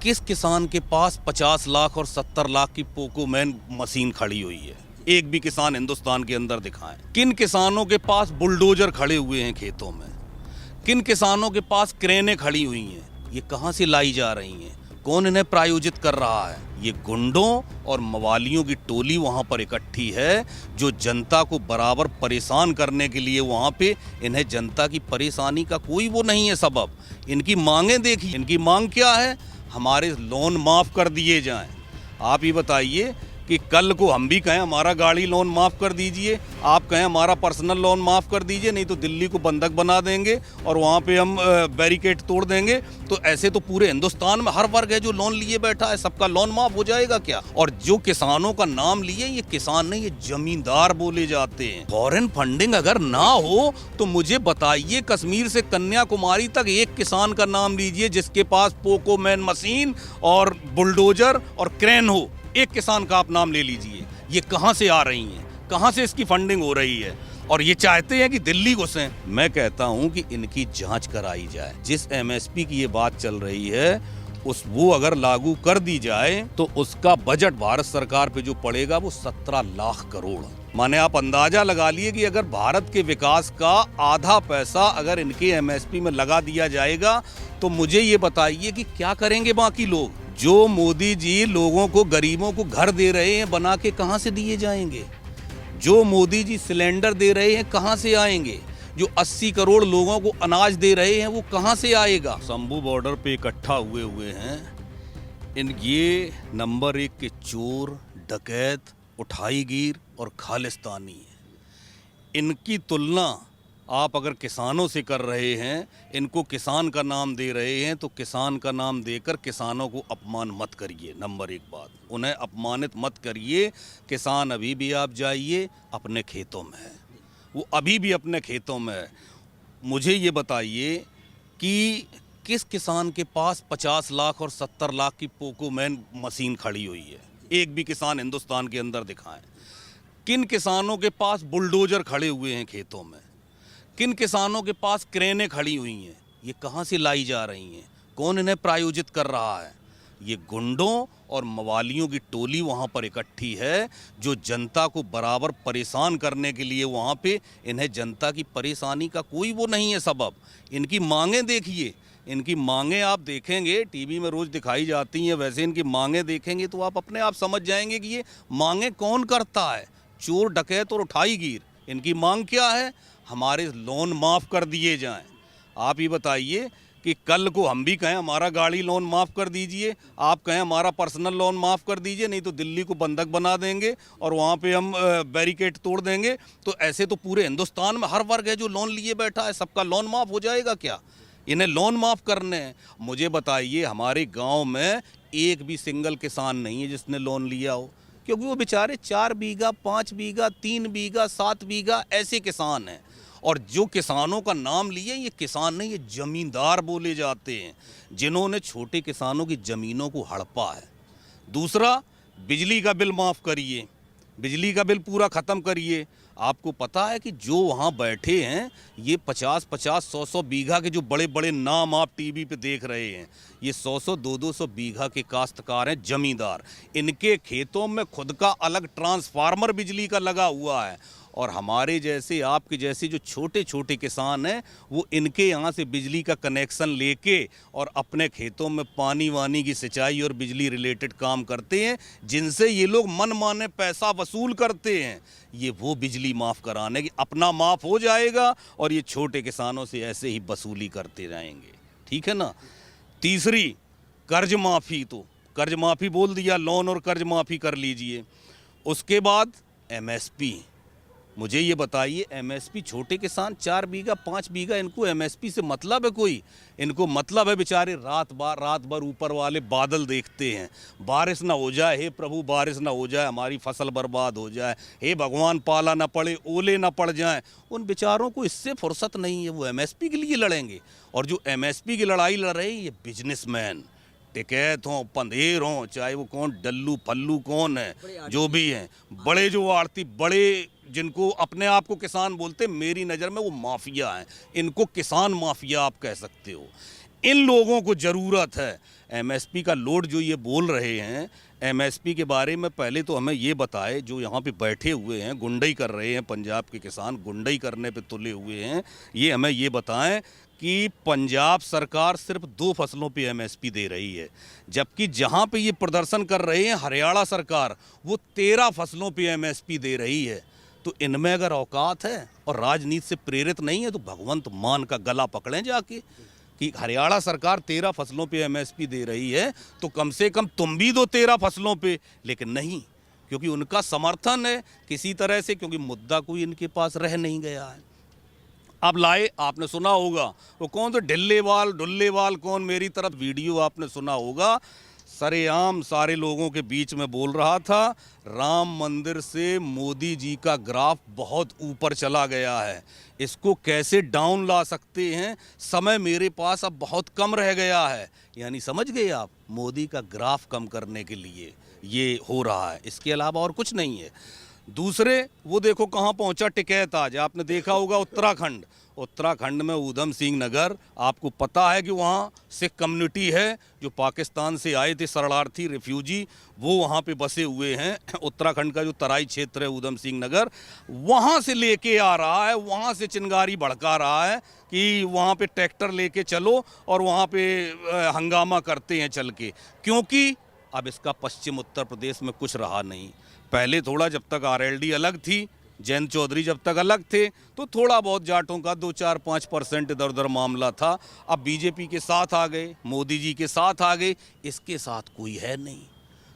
किस किसान के पास 50 लाख और 70 लाख की पोकोमैन मशीन खड़ी हुई है? एक भी किसान हिंदुस्तान के अंदर दिखाएं। किन किसानों के पास बुलडोजर खड़े हुए हैं खेतों में? किन किसानों के पास क्रेनें खड़ी हुई हैं? ये कहां से लाई जा रही हैं? कौन इन्हें प्रायोजित कर रहा है? ये गुंडों और मवालियों की टोली वहां पर इकट्ठी है, जो जनता को बराबर परेशान करने के लिए वहां पे इन्हें जनता की परेशानी का कोई वो नहीं है सबब। इनकी मांगें देखिए, इनकी मांग क्या है? हमारे लोन माफ़ कर दिए जाएं। आप ये बताइए कि कल को हम भी कहें हमारा गाड़ी लोन माफ़ कर दीजिए, आप कहें हमारा पर्सनल लोन माफ़ कर दीजिए, नहीं तो दिल्ली को बंधक बना देंगे और वहाँ पे हम बैरिकेड तोड़ देंगे। तो ऐसे तो पूरे हिंदुस्तान में हर वर्ग है जो लोन लिए बैठा है, सबका लोन माफ़ हो जाएगा क्या? और जो किसानों का नाम लिए, ये किसान नहीं, ये जमींदार बोले जाते हैं। फॉरेन फंडिंग अगर ना हो तो मुझे बताइए, कश्मीर से कन्याकुमारी तक एक किसान का नाम लीजिए जिसके पास पोकोमैन मशीन और बुलडोजर और क्रेन हो। एक किसान का आप नाम ले लीजिए। ये कहां से आ रही हैं? कहां से इसकी फंडिंग हो रही है? और ये चाहते हैं कि दिल्ली घुसें। मैं कहता हूं कि इनकी जांच कराई जाए। जिस एमएसपी की ये बात चल रही है वो अगर लागू कर दी जाए तो उसका बजट भारत सरकार पे जो पड़ेगा वो 17 लाख करोड़। माने आप अंदाजा लगा लिए कि अगर भारत के विकास का आधा पैसा अगर इनके एमएसपी में लगा दिया जाएगा तो मुझे ये बताइए कि क्या करेंगे बाकी लोग? जो मोदी जी लोगों को, गरीबों को घर दे रहे हैं, बना के कहां से दिए जाएंगे? जो मोदी जी सिलेंडर दे रहे हैं कहां से आएंगे? जो 80 करोड़ लोगों को अनाज दे रहे हैं वो कहां से आएगा? शंभू बॉर्डर पे इकट्ठा हुए हैं ये नंबर 1 के चोर, डकैत, उठाईगीर और खालिस्तानी है। इनकी तुलना आप अगर किसानों से कर रहे हैं, इनको किसान का नाम दे रहे हैं, तो किसान का नाम देकर किसानों को अपमान मत करिए। नंबर 1 बात, उन्हें अपमानित मत करिए। किसान अभी भी आप जाइए, अपने खेतों में है, वो अभी भी अपने खेतों में है। मुझे ये बताइए कि किस किसान के पास 50 लाख और 70 लाख की पोकोमैन मशीन खड़ी हुई है? एक भी किसान हिंदुस्तान के अंदर दिखाएं। किन किसानों के पास बुलडोजर खड़े हुए हैं खेतों में? किन किसानों के पास क्रेनें खड़ी हुई हैं? ये कहां से लाई जा रही हैं? कौन इन्हें प्रायोजित कर रहा है? ये गुंडों और मवालियों की टोली वहां पर इकट्ठी है, जो जनता को बराबर परेशान करने के लिए वहां पे इन्हें जनता की परेशानी का कोई वो नहीं है सबब। इनकी मांगें देखिए, इनकी मांगें आप देखेंगे, टीवी में रोज़ दिखाई जाती हैं, वैसे इनकी मांगें देखेंगे तो आप अपने आप समझ जाएंगे कि ये मांगें कौन करता है। चोर, डकैत और उठाईगीर, इनकी मांग क्या है? हमारे लोन माफ़ कर दिए जाएं। आप ये बताइए कि कल को हम भी कहें हमारा गाड़ी लोन माफ़ कर दीजिए, आप कहें हमारा पर्सनल लोन माफ़ कर दीजिए, नहीं तो दिल्ली को बंधक बना देंगे और वहाँ पे हम बैरिकेड तोड़ देंगे। तो ऐसे तो पूरे हिंदुस्तान में हर वर्ग है जो लोन लिए बैठा है, सबका लोन माफ़ हो जाएगा क्या? इन्हें लोन माफ़ करने हैं। मुझे बताइए, हमारे गाँव में एक भी सिंगल किसान नहीं है जिसने लोन लिया हो, क्योंकि वो बेचारे 4 बीघा, 5 बीघा, 3 बीघा, 7 बीघा ऐसे किसान हैं। और जो किसानों का नाम लिए, ये किसान नहीं, ये जमींदार बोले जाते हैं, जिन्होंने छोटे किसानों की ज़मीनों को हड़पा है। दूसरा, बिजली का बिल माफ़ करिए, बिजली का बिल पूरा ख़त्म करिए। आपको पता है कि जो वहाँ बैठे हैं, ये 50-50, 100-100 बीघा के जो बड़े बड़े नाम आप टीवी पे देख रहे हैं, ये 100-100, 200-200 बीघा के काश्तकार हैं, जमींदार। इनके खेतों में खुद का अलग ट्रांसफार्मर बिजली का लगा हुआ है। और हमारे जैसे, आपके जैसे जो छोटे छोटे किसान हैं, वो इनके यहाँ से बिजली का कनेक्शन लेके और अपने खेतों में पानी वानी की सिंचाई और बिजली रिलेटेड काम करते हैं, जिनसे ये लोग मन माने पैसा वसूल करते हैं। ये वो बिजली माफ़ कराने की, अपना माफ़ हो जाएगा और ये छोटे किसानों से ऐसे ही वसूली करते रहेंगे। ठीक है ना? तीसरी, कर्ज माफ़ी। तो कर्ज माफ़ी बोल दिया, लोन और कर्ज माफ़ी कर लीजिए। उसके बाद एमएसपी। मुझे ये बताइए, एमएसपी, छोटे किसान 4 बीघा, 5 बीघा, इनको एमएसपी से मतलब है कोई? इनको मतलब है बेचारे रात भर ऊपर वाले बादल देखते हैं, बारिश ना हो जाए, हे प्रभु बारिश ना हो जाए, हमारी फसल बर्बाद हो जाए, हे भगवान पाला ना पड़े, ओले ना पड़ जाएं। उन बेचारों को इससे फुर्सत नहीं है, वो एमएसपी के लिए लड़ेंगे। और जो एमएसपी की लड़ाई लड़ रहे हैं, ये बिजनेसमैन, टिकैत हों, पंधेर हों, चाहे वो कौन डल्लू फल्लू कौन है, जो भी हैं, बड़े जो आड़ती, बड़े जिनको अपने आप को किसान बोलते, मेरी नज़र में वो माफिया हैं। इनको किसान माफिया आप कह सकते हो। इन लोगों को ज़रूरत है। एमएसपी का लोड जो ये बोल रहे हैं, एमएसपी के बारे में पहले तो हमें ये बताए, जो यहाँ पे बैठे हुए हैं गुंडई कर रहे हैं, पंजाब के किसान गुंडई करने पे तुले हुए हैं, ये हमें ये बताएं कि पंजाब सरकार सिर्फ 2 फसलों पे एमएसपी दे रही है, जबकि जहाँ पे ये प्रदर्शन कर रहे हैं हरियाणा सरकार वो 13 फसलों पे एमएसपी दे रही है। तो इनमें अगर औकात है और राजनीति से प्रेरित नहीं है तो भगवंत मान का गला पकड़ें जाके कि हरियाणा सरकार 13 फसलों पे एमएसपी दे रही है तो कम से कम तुम भी दो 13 फसलों पे। लेकिन नहीं, क्योंकि उनका समर्थन है किसी तरह से, क्योंकि मुद्दा कोई इनके पास रह नहीं गया है। अब लाए, आपने सुना होगा वो कौन तो ढुल्लेवाल कौन, मेरी तरफ वीडियो आपने सुना होगा, सरेआम सारे लोगों के बीच में बोल रहा था राम मंदिर से मोदी जी का ग्राफ बहुत ऊपर चला गया है, इसको कैसे डाउन ला सकते हैं, समय मेरे पास अब बहुत कम रह गया है। यानी समझ गए आप, मोदी का ग्राफ कम करने के लिए ये हो रहा है, इसके अलावा और कुछ नहीं है। दूसरे वो देखो कहाँ पहुँचा टिकैत आज, आपने देखा होगा उत्तराखंड में ऊधम सिंह नगर, आपको पता है कि वहाँ सिख कम्युनिटी है जो पाकिस्तान से आए थे शरणार्थी रिफ्यूजी, वो वहाँ पे बसे हुए हैं। उत्तराखंड का जो तराई क्षेत्र है ऊधम सिंह नगर, वहाँ से लेके आ रहा है, वहाँ से चिंगारी भड़का रहा है कि वहाँ पे ट्रैक्टर लेके चलो और वहाँ पे हंगामा करते हैं चल के, क्योंकि अब इसका पश्चिम उत्तर प्रदेश में कुछ रहा नहीं। पहले थोड़ा जब तक आरएलडी अलग थी, जयंत चौधरी जब तक अलग थे, तो थोड़ा बहुत जाटों का 2-4-5% इधर उधर मामला था। अब बीजेपी के साथ आ गए, मोदी जी के साथ आ गए, इसके साथ कोई है नहीं,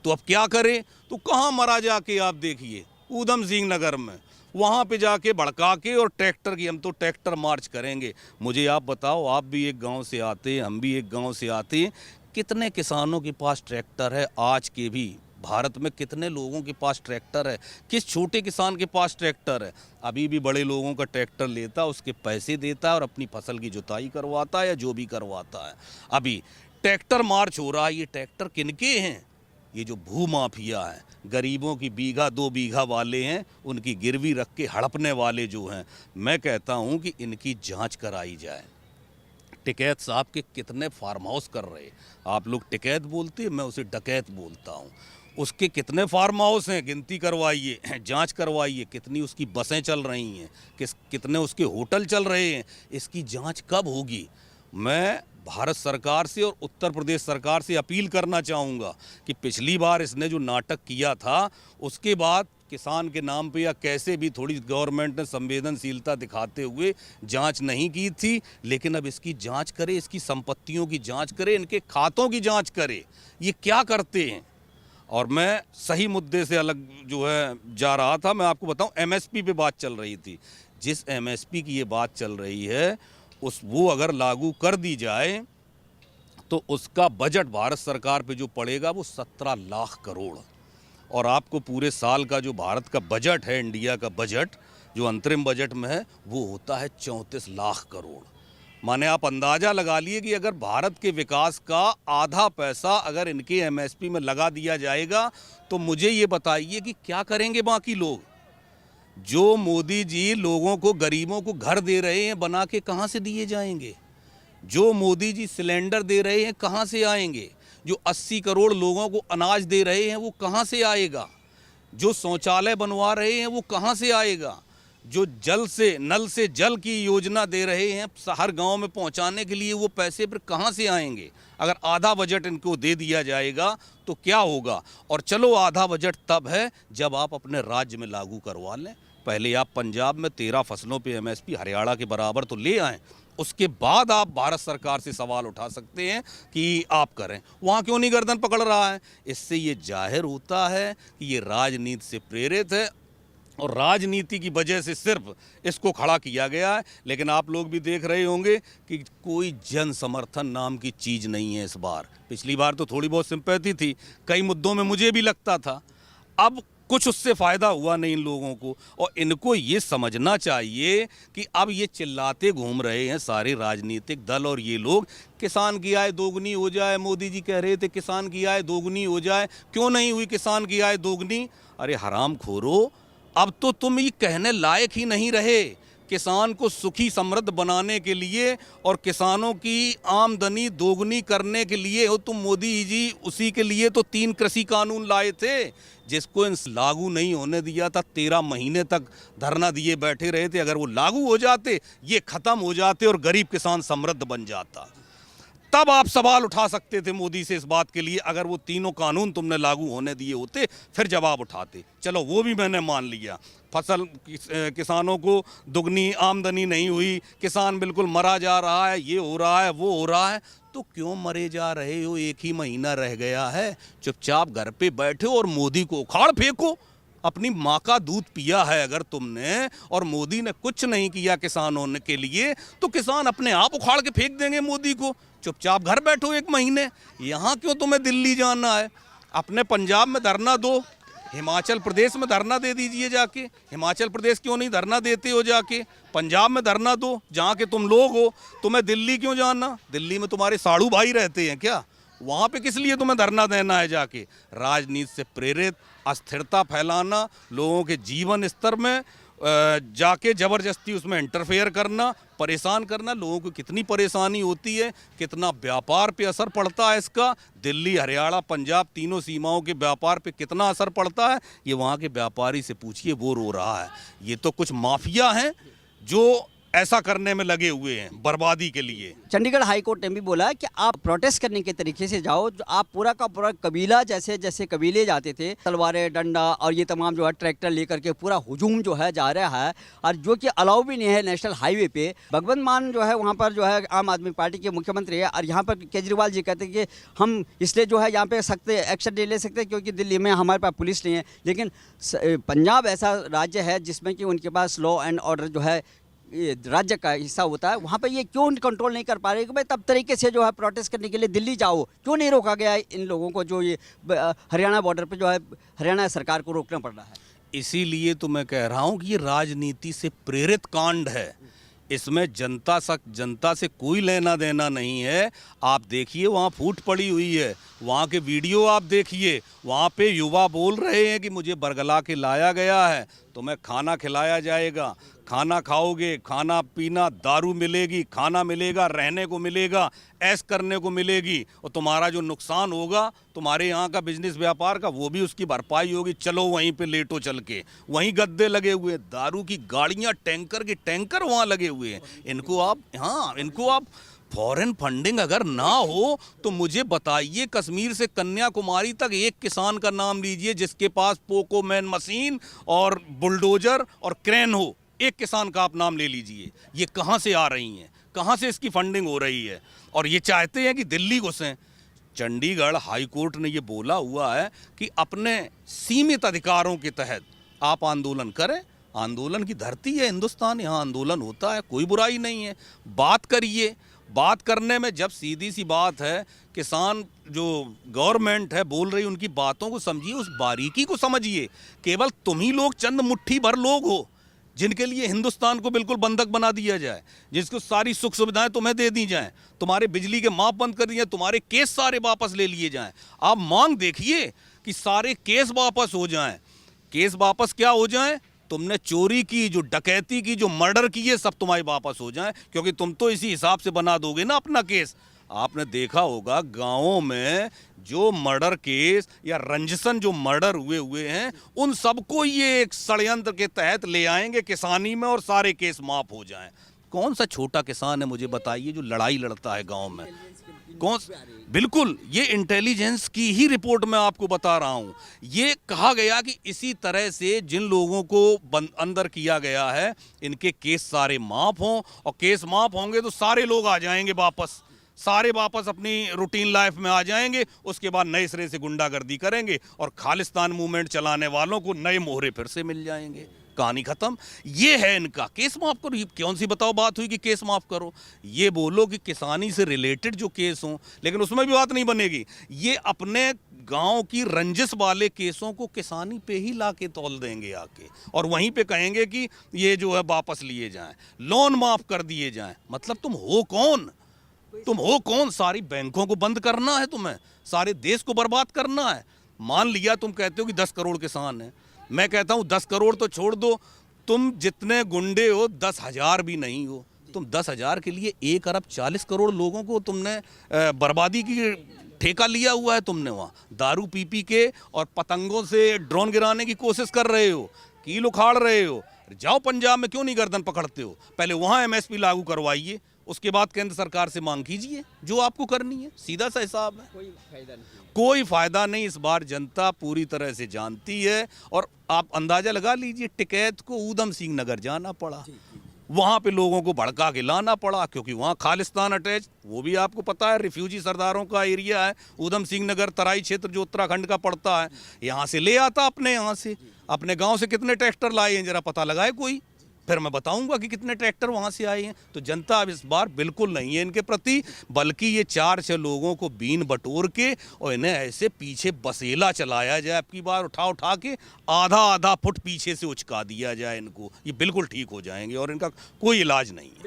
तो अब क्या करें। तो कहाँ मरा जाके आप देखिए ऊधम सिंह नगर में, वहाँ पे जाके भड़का के और ट्रैक्टर की, हम तो ट्रैक्टर मार्च करेंगे। मुझे आप बताओ, आप भी एक गाँव से आते हैं, हम भी एक गाँव से आते हैं, कितने किसानों के पास ट्रैक्टर है आज के भी भारत में, कितने लोगों के पास ट्रैक्टर है, किस छोटे किसान के पास ट्रैक्टर है। अभी भी बड़े लोगों का ट्रैक्टर लेता, उसके पैसे देता है और अपनी फसल की जुताई करवाता है या जो भी करवाता है। अभी ट्रैक्टर मार्च हो रहा है, ये ट्रैक्टर किनके हैं, ये जो भू माफिया हैं, गरीबों की बीघा 2 बीघा वाले हैं, उनकी गिरवी रख के हड़पने वाले जो हैं। मैं कहता हूँ कि इनकी जाँच कराई जाए। टिकैत साहब के कितने फार्म हाउस कर रहे, आप लोग टिकैत बोलते हैं, मैं उसे डकैत बोलता हूँ। उसके कितने फार्म हाउस हैं, गिनती करवाइए, जांच करवाइए, कितनी उसकी बसें चल रही हैं, कितने उसके होटल चल रहे हैं, इसकी जांच कब होगी। मैं भारत सरकार से और उत्तर प्रदेश सरकार से अपील करना चाहूँगा कि पिछली बार इसने जो नाटक किया था, उसके बाद किसान के नाम पे या कैसे भी थोड़ी गवर्नमेंट ने संवेदनशीलता दिखाते हुए जांच नहीं की थी, लेकिन अब इसकी जांच करे, इसकी संपत्तियों की जांच करे, इनके खातों की जांच करे, ये क्या करते हैं। और मैं सही मुद्दे से अलग जो है जा रहा था, मैं आपको बताऊं, एमएसपी पे बात चल रही थी। जिस एमएसपी की ये बात चल रही है वो अगर लागू कर दी जाए तो उसका बजट भारत सरकार पे जो पड़ेगा वो 17 लाख करोड़, और आपको पूरे साल का जो भारत का बजट है, इंडिया का बजट जो अंतरिम बजट में है, वो होता है 34 लाख करोड़। माने आप अंदाज़ा लगा लिए कि अगर भारत के विकास का आधा पैसा अगर इनके एमएसपी में लगा दिया जाएगा, तो मुझे ये बताइए कि क्या करेंगे बाकी लोग। जो मोदी जी लोगों को, गरीबों को घर दे रहे हैं, बना के कहाँ से दिए जाएंगे। जो मोदी जी सिलेंडर दे रहे हैं, कहाँ से आएंगे। जो 80 करोड़ लोगों को अनाज दे रहे हैं, वो कहाँ से आएगा। जो शौचालय बनवा रहे हैं, वो कहाँ से आएगा। जो नल से जल की योजना दे रहे हैं हर गांव में पहुंचाने के लिए, वो पैसे फिर कहाँ से आएंगे। अगर आधा बजट इनको दे दिया जाएगा तो क्या होगा। और चलो आधा बजट तब है जब आप अपने राज्य में लागू करवा लें। पहले आप पंजाब में 13 फसलों पे एमएसपी हरियाणा के बराबर तो ले आएँ, उसके बाद आप भारत सरकार से सवाल उठा सकते हैं कि आप करें। वहाँ क्यों नहीं गर्दन पकड़ रहा है। इससे ये जाहिर होता है कि ये राजनीति से प्रेरित है और राजनीति की वजह से सिर्फ इसको खड़ा किया गया है। लेकिन आप लोग भी देख रहे होंगे कि कोई जन समर्थन नाम की चीज़ नहीं है इस बार। पिछली बार तो थोड़ी बहुत सिंपैथी थी, कई मुद्दों में मुझे भी लगता था, अब कुछ उससे फ़ायदा हुआ नहीं इन लोगों को। और इनको ये समझना चाहिए कि अब ये चिल्लाते घूम रहे हैं सारे राजनीतिक दल और ये लोग, किसान की आय दोगुनी हो जाए। मोदी जी कह रहे थे किसान की आय दोगुनी हो जाए, क्यों नहीं हुई किसान की आय दोगुनी। अरे हराम खोरो, अब तो तुम ये कहने लायक ही नहीं रहे। किसान को सुखी समृद्ध बनाने के लिए और किसानों की आमदनी दोगुनी करने के लिए हो तुम मोदी जी, उसी के लिए तो 3 कृषि कानून लाए थे, जिसको लागू नहीं होने दिया था। 13 महीने तक धरना दिए बैठे रहे थे। अगर वो लागू हो जाते, ये खत्म हो जाते और गरीब किसान समृद्ध बन जाता, तब आप सवाल उठा सकते थे मोदी से इस बात के लिए। अगर वो तीनों कानून तुमने लागू होने दिए होते, फिर जवाब उठाते। चलो वो भी मैंने मान लिया, फसल किसानों को दुगनी आमदनी नहीं हुई, किसान बिल्कुल मरा जा रहा है, ये हो रहा है, वो हो रहा है। तो क्यों मरे जा रहे हो? 1 ही महीना रह गया है, चुपचाप घर पे बैठो और मोदी को उखाड़ फेंको। अपनी माँ का दूध पिया है अगर तुमने, और मोदी ने कुछ नहीं किया किसानों के लिए, तो किसान अपने आप उखाड़ के फेंक देंगे मोदी को। चुपचाप घर बैठो 1 महीने। यहाँ क्यों तुम्हें दिल्ली जाना है? अपने पंजाब में धरना दो, हिमाचल प्रदेश में धरना दे दीजिए जाके। हिमाचल प्रदेश क्यों नहीं धरना देते हो जाके? पंजाब में धरना दो, जहाँ के तुम लोग हो। तुम्हें दिल्ली क्यों जाना? दिल्ली में तुम्हारे साड़ू भाई रहते हैं क्या? वहाँ पे किस लिए तुम्हें धरना देना है जाके? राजनीति से प्रेरित अस्थिरता फैलाना, लोगों के जीवन स्तर में जाके ज़बरदस्ती उसमें इंटरफेयर करना, परेशान करना। लोगों को कितनी परेशानी होती है, कितना व्यापार पे असर पड़ता है इसका। दिल्ली, हरियाणा, पंजाब, तीनों सीमाओं के व्यापार पे कितना असर पड़ता है, ये वहाँ के व्यापारी से पूछिए, वो रो रहा है। ये तो कुछ माफिया हैं जो ऐसा करने में लगे हुए हैं बर्बादी के लिए। चंडीगढ़ हाई कोर्ट ने भी बोला कि आप प्रोटेस्ट करने के तरीके से जाओ, जो आप पूरा का पूरा कबीला, जैसे जैसे कबीले जाते थे, तलवारें, डंडा और ये तमाम जो है ट्रैक्टर लेकर के पूरा हुजूम जो है जा रहा है, और जो कि अलाउ भी नहीं है नेशनल हाईवे पे। भगवंत मान जो है वहाँ पर जो है आम आदमी पार्टी के मुख्यमंत्री है, और यहाँ पर केजरीवाल जी कहते हैं कि हम इसलिए जो है यहाँ पे सख्त एक्शन नहीं ले सकते क्योंकि दिल्ली में हमारे पास पुलिस नहीं है। लेकिन पंजाब ऐसा राज्य है जिसमें कि उनके पास लॉ एंड ऑर्डर जो है ये राज्य का हिस्सा होता है। वहाँ पर ये क्यों कंट्रोल नहीं कर पा रहे कि भाई तब तरीके से जो है प्रोटेस्ट करने के लिए दिल्ली जाओ? क्यों नहीं रोका गया है इन लोगों को, जो ये हरियाणा बॉर्डर पे जो है हरियाणा सरकार को रोकना पड़ रहा है? इसीलिए तो मैं कह रहा हूँ कि ये राजनीति से प्रेरित कांड है। इसमें जनता से कोई लेना देना नहीं है। आप देखिए वहाँ फूट पड़ी हुई है, वहाँ के वीडियो आप देखिए, वहाँ पे युवा बोल रहे हैं कि मुझे बरगला के लाया गया है, तुम्हें खाना खिलाया जाएगा, खाना खाओगे, खाना पीना, दारू मिलेगी, खाना मिलेगा, रहने को मिलेगा, ऐश करने को मिलेगी, और तुम्हारा जो नुकसान होगा तुम्हारे यहाँ का बिजनेस व्यापार का, वो भी उसकी भरपाई होगी। चलो वहीं पे लेटो चल के, वहीं गद्दे लगे हुए हैं, दारू की गाड़ियाँ, टैंकर के टैंकर वहाँ लगे हुए हैं। इनको आप फॉरेन फंडिंग अगर ना हो तो मुझे बताइए, कश्मीर से कन्याकुमारी तक एक किसान का नाम लीजिए जिसके पास पोकोमैन मशीन और बुलडोजर और क्रेन हो। एक किसान का आप नाम ले लीजिए। ये कहाँ से आ रही हैं, कहाँ से इसकी फंडिंग हो रही है? और ये चाहते हैं कि दिल्ली घुसें। चंडीगढ़ हाई कोर्ट ने ये बोला हुआ है कि अपने सीमित अधिकारों के तहत आप आंदोलन करें। आंदोलन की धरती है हिंदुस्तान, यहाँ आंदोलन होता है, कोई बुराई नहीं है। बात करिए। बात करने में जब सीधी सी बात है, किसान जो गवर्नमेंट है बोल रही, उनकी बातों को समझिए, उस बारीकी को समझिए। केवल तुम ही लोग चंद मुट्ठी भर लोग हो जिनके लिए हिंदुस्तान को बिल्कुल बंधक बना दिया जाए, जिसको सारी सुख सुविधाएं तुम्हें दे दी जाएं, तुम्हारे बिजली के माप बंद कर दिए जाए, तुम्हारे केस सारे वापस ले लिए जाएं। आप मांग देखिए कि सारे केस वापस हो जाएं। केस वापस क्या हो जाएं? तुमने चोरी की, जो डकैती की, जो मर्डर की, ये सब तुम्हारे वापस हो जाएं, क्योंकि तुम तो इसी हिसाब से बना दोगे ना अपना केस। आपने देखा होगा गाँवों में जो मर्डर केस या रंजसन जो मर्डर हुए हैं, उन सबको ये एक षड्यंत्र के तहत ले आएंगे किसानी में और सारे केस माफ हो जाएं। कौन सा छोटा किसान है मुझे बताइए जो लड़ाई लड़ता है गांव में? बिल्कुल, ये इंटेलिजेंस की ही रिपोर्ट मैं आपको बता रहा हूं। ये कहा गया कि इसी तरह से जिन लोगों को अंदर किया गया है, इनके केस सारे माफ हों, और केस माफ होंगे तो सारे लोग आ जाएंगे वापस, सारे वापस अपनी रूटीन लाइफ में आ जाएंगे। उसके बाद नए सिरे से गुंडागर्दी करेंगे और खालिस्तान मूवमेंट चलाने वालों को नए मोहरे फिर से मिल जाएंगे। कहानी खत्म। ये है इनका। केस माफ करो, कौन सी बताओ बात हुई कि केस माफ करो? ये बोलो कि किसानी से रिलेटेड जो केस हों, लेकिन उसमें भी बात नहीं बनेगी। ये अपने गांव की रंजिश वाले केसों को किसानी पे ही ला के तौल देंगे आके, और वहीं पे कहेंगे कि ये जो है वापस लिए जाएं, लोन माफ कर दिए जाएं। मतलब तुम हो कौन? तुम हो कौन? सारी बैंकों को बंद करना है तुम्हें, सारे देश को बर्बाद करना है। मान लिया तुम कहते हो कि 10 करोड़ किसान हैं, मैं कहता हूं 10 करोड़ तो छोड़ दो, तुम जितने गुंडे हो 10,000 भी नहीं हो। तुम 10,000 के लिए 1 अरब 40 करोड़ लोगों को तुमने बर्बादी की ठेका लिया हुआ है। तुमने वहाँ दारू पी के और पतंगों से ड्रोन गिराने की कोशिश कर रहे हो, कील उखाड़ रहे हो। जाओ पंजाब में क्यों नहीं गर्दन पकड़ते हो? पहले वहाँ MSP लागू करवाइए, उसके बाद केंद्र सरकार से मांग कीजिए जो आपको करनी है। सीधा सा हिसाब है। कोई फायदा नहीं। कोई फायदा नहीं। इस बार जनता पूरी तरह से जानती है। और आप अंदाजा लगा लीजिए, टिकैत को ऊधम सिंह नगर जाना पड़ा, वहाँ पे लोगों को भड़का के लाना पड़ा, क्योंकि वहाँ खालिस्तान अटैच, वो भी आपको पता है, रिफ्यूजी सरदारों का एरिया है। ऊधम सिंह नगर तराई क्षेत्र जो उत्तराखंड का पड़ता है, यहाँ से ले आता अपने, यहाँ से अपने गांव से कितने ट्रैक्टर लाए हैं जरा पता लगाए कोई, फिर मैं बताऊंगा कि कितने ट्रैक्टर वहाँ से आए हैं। तो जनता अब इस बार बिल्कुल नहीं है इनके प्रति, बल्कि ये 4-6 लोगों को बीन बटोर के और इन्हें ऐसे पीछे बसेला चलाया जाए, अब की बार उठा के आधा फुट पीछे से उचका दिया जाए इनको, ये बिल्कुल ठीक हो जाएंगे और इनका कोई इलाज नहीं है।